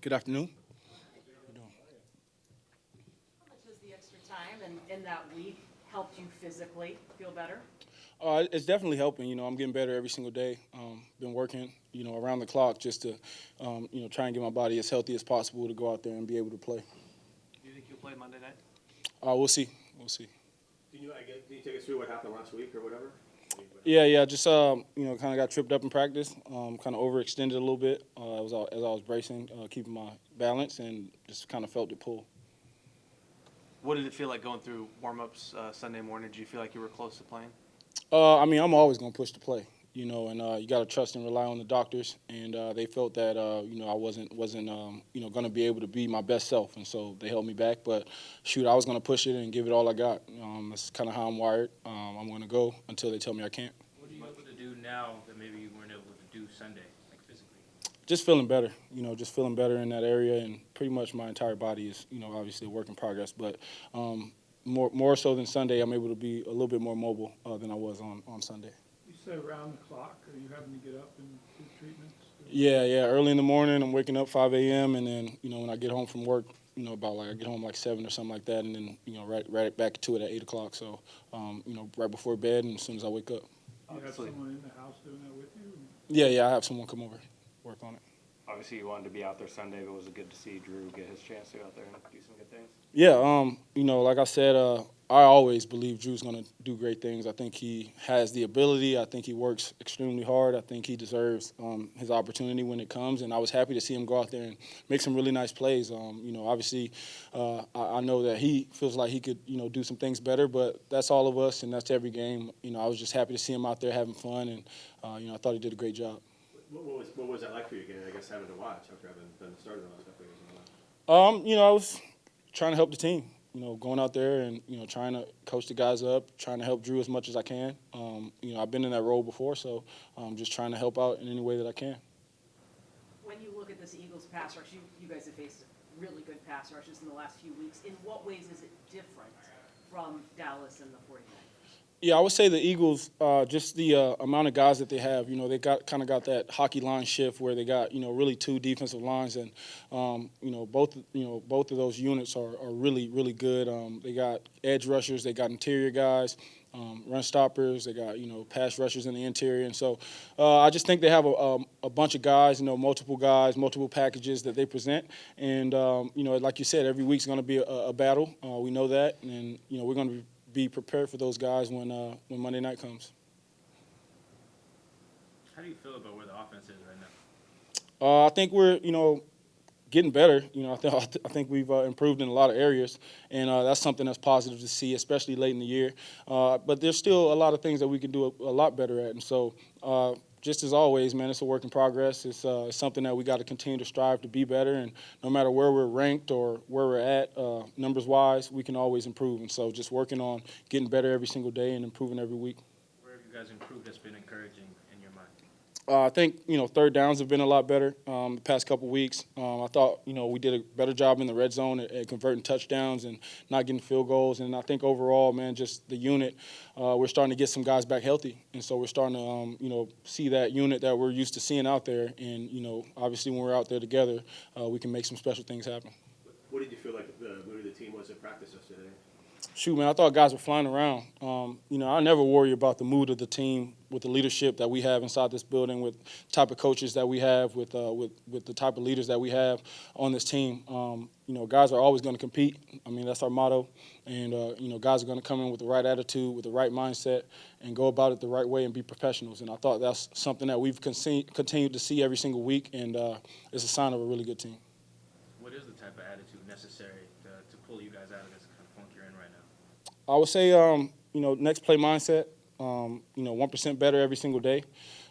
Good afternoon. How much has the extra time and in that week helped you physically feel better? It's definitely helping. I'm getting better every single day. Been working, around the clock just to, try and get my body as healthy as possible to go out there and be able to play. Do you think you'll play Monday night? We'll see. We'll see. Can you take us through what happened last week or whatever? Yeah. Just kind of got tripped up in practice. Kind of overextended a little bit. As I was bracing, keeping my balance, and just kind of felt it pull. What did it feel like going through warm-ups Sunday morning? Did you feel like you were close to playing? I'm always going to push to play, and you got to trust and rely on the doctors. And they felt that, I wasn't going to be able to be my best self, and so they held me back. But shoot, I was going to push it and give it all I got. That's kind of how I'm wired. I'm going to go until they tell me I can't. What are you able to do now that maybe you weren't able to do Sunday, like physically? Just feeling better, just feeling better in that area, and pretty much my entire body is, obviously a work in progress. But more so than Sunday, I'm able to be a little bit more mobile than I was on Sunday. You said around the clock. Are you having to get up and do treatments? Yeah. Early in the morning, I'm waking up 5 a.m. and then, when I get home from work, about I get home like 7 or something like that, and then, right back to it at 8 o'clock. So, right before bed and as soon as I wake up. Do you have someone in the house doing that with you? Yeah, I have someone come over, work on it. Obviously, you wanted to be out there Sunday, but was it good to see Drew get his chance to go out there and do some good things? Yeah, like I said, I always believe Drew's going to do great things. I think he has the ability. I think he works extremely hard. I think he deserves his opportunity when it comes, and I was happy to see him go out there and make some really nice plays. Obviously, I know that he feels like he could, do some things better, but that's all of us, and that's every game. I was just happy to see him out there having fun, and, I thought he did a great job. What was that like for you again? I guess having to watch after having been started the last couple of years. I was trying to help the team. Going out there and trying to coach the guys up, trying to help Drew as much as I can. I've been in that role before, so I'm just trying to help out in any way that I can. When you look at this Eagles pass rush, you guys have faced really good pass rushes in the last few weeks. In what ways is it different from Dallas and the 49ers? Yeah, I would say the Eagles, just the amount of guys that they have. They got that hockey line shift where they got really two defensive lines, and both of those units are really good. They got edge rushers, they got interior guys, run stoppers, they got pass rushers in the interior, and so I just think they have a bunch of guys, multiple guys, multiple packages that they present, and like you said, every week's going to be a battle. We know that, and we're going to be prepared for those guys when Monday night comes. How do you feel about where the offense is right now? I think we're getting better. I think we've improved in a lot of areas, and that's something that's positive to see, especially late in the year. But there's still a lot of things that we can do a lot better at, and so. Just as always, man, it's a work in progress. It's something that we got to continue to strive to be better. And no matter where we're ranked or where we're at, numbers-wise, we can always improve. And so just working on getting better every single day and improving every week. Where have you guys improved that's been encouraging in your mind? I think, third downs have been a lot better the past couple weeks. I thought, we did a better job in the red zone at converting touchdowns and not getting field goals. And I think overall, man, just the unit, we're starting to get some guys back healthy. And so we're starting to, see that unit that we're used to seeing out there. And, obviously when we're out there together, we can make some special things happen. What did you feel like the mood of the team was at practice yesterday? Shoot, man, I thought guys were flying around. I never worry about the mood of the team with the leadership that we have inside this building, with the type of coaches that we have, with the type of leaders that we have on this team. Guys are always going to compete. I mean, that's our motto. And, guys are going to come in with the right attitude, with the right mindset, and go about it the right way and be professionals. And I thought that's something that we've continued to see every single week, and it's a sign of a really good team. What is the type of attitude necessary to pull you guys out of this kind of funk you're in right now? I would say, next play mindset, 1% better every single day.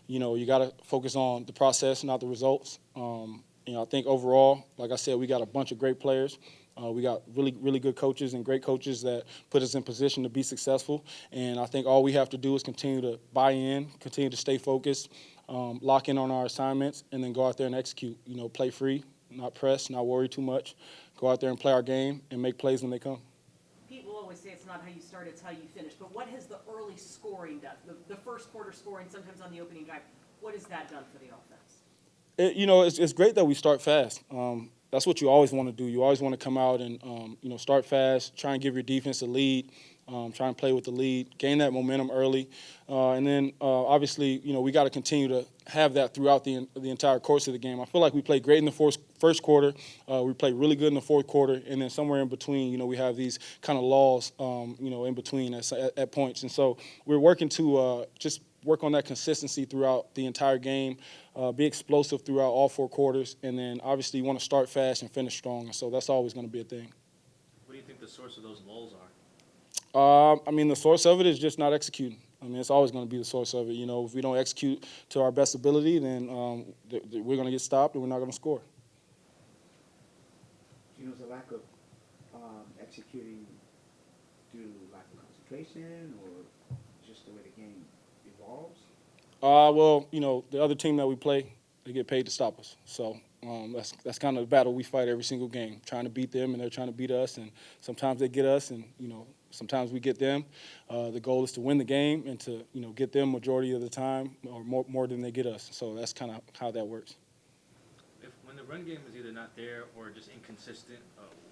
You got to focus on the process, not the results. I think overall, like I said, we got a bunch of great players. We got really good coaches and great coaches that put us in position to be successful. And I think all we have to do is continue to buy in, continue to stay focused, lock in on our assignments, and then go out there and execute. Play free, not press, not worry too much. Go out there and play our game and make plays when they come. Pete will always say it's not how you start, it's how you finish. But what has the early scoring done? The first quarter scoring, sometimes on the opening drive, what has that done for the offense? It's great that we start fast. that's what you always want to do. You always want to come out and start fast, try and give your defense a lead, try and play with the lead, gain that momentum early, and then obviously we got to continue to have that throughout the entire course of the game. I feel like we played great in the first quarter. We played really good in the fourth quarter, and then somewhere in between, we have these kind of lulls, in between at points. And so we're working to just work on that consistency throughout the entire game, be explosive throughout all 4 quarters, and then obviously you want to start fast and finish strong. And so that's always going to be a thing. What do you think the source of those lulls are? The source of it is just not executing. It's always going to be the source of it. If we don't execute to our best ability, then we're going to get stopped and we're not going to score. Is a lack of executing due to lack of concentration or just the way the game evolves? The other team that we play, they get paid to stop us. So that's kind of the battle we fight every single game, trying to beat them, and they're trying to beat us. And sometimes they get us, and sometimes we get them. The goal is to win the game and to get them majority of the time, or more than they get us. So that's kind of how that works. When the run game is either not there or just inconsistent,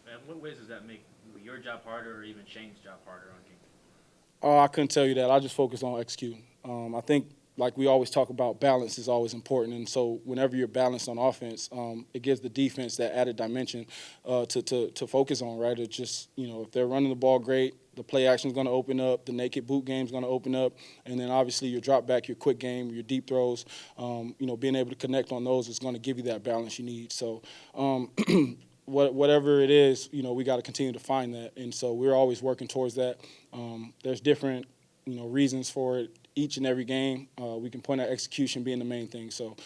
in what ways does that make your job harder or even Shane's job harder on game? I couldn't tell you that. I just focus on executing. I think, like we always talk about, balance is always important. And so whenever you're balanced on offense, it gives the defense that added dimension to focus on, right? It's just, if they're running the ball great, the play action is going to open up, the naked boot game is going to open up, and then obviously your drop back, your quick game, your deep throws, being able to connect on those is going to give you that balance you need. So whatever it is, we got to continue to find that. And so we're always working towards that. There's different, reasons for it each and every game. We can point at execution being the main thing. So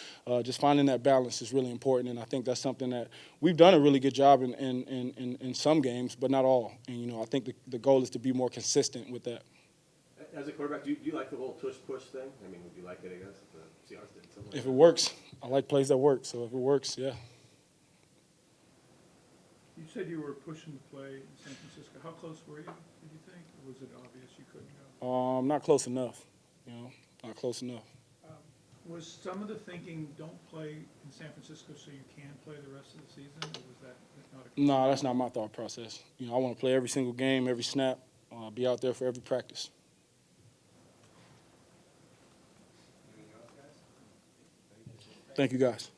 just finding that balance is really important, and I think that's something that we've done a really good job in some games, but not all. And, I think the goal is to be more consistent with that. As a quarterback, do you like the whole tush-push thing? Would you like it, I guess, if the Seahawks did something like If that? it works, I like plays that work. So if it works, yeah. You said you were pushing the play in San Francisco. How close were you, did you think? Or was it obvious you couldn't go? Not close enough, not close enough. Was some of the thinking don't play in San Francisco so you can play the rest of the season, or was that not a... No, that's not my thought process. I want to play every single game, every snap, be out there for every practice. Thank you, guys.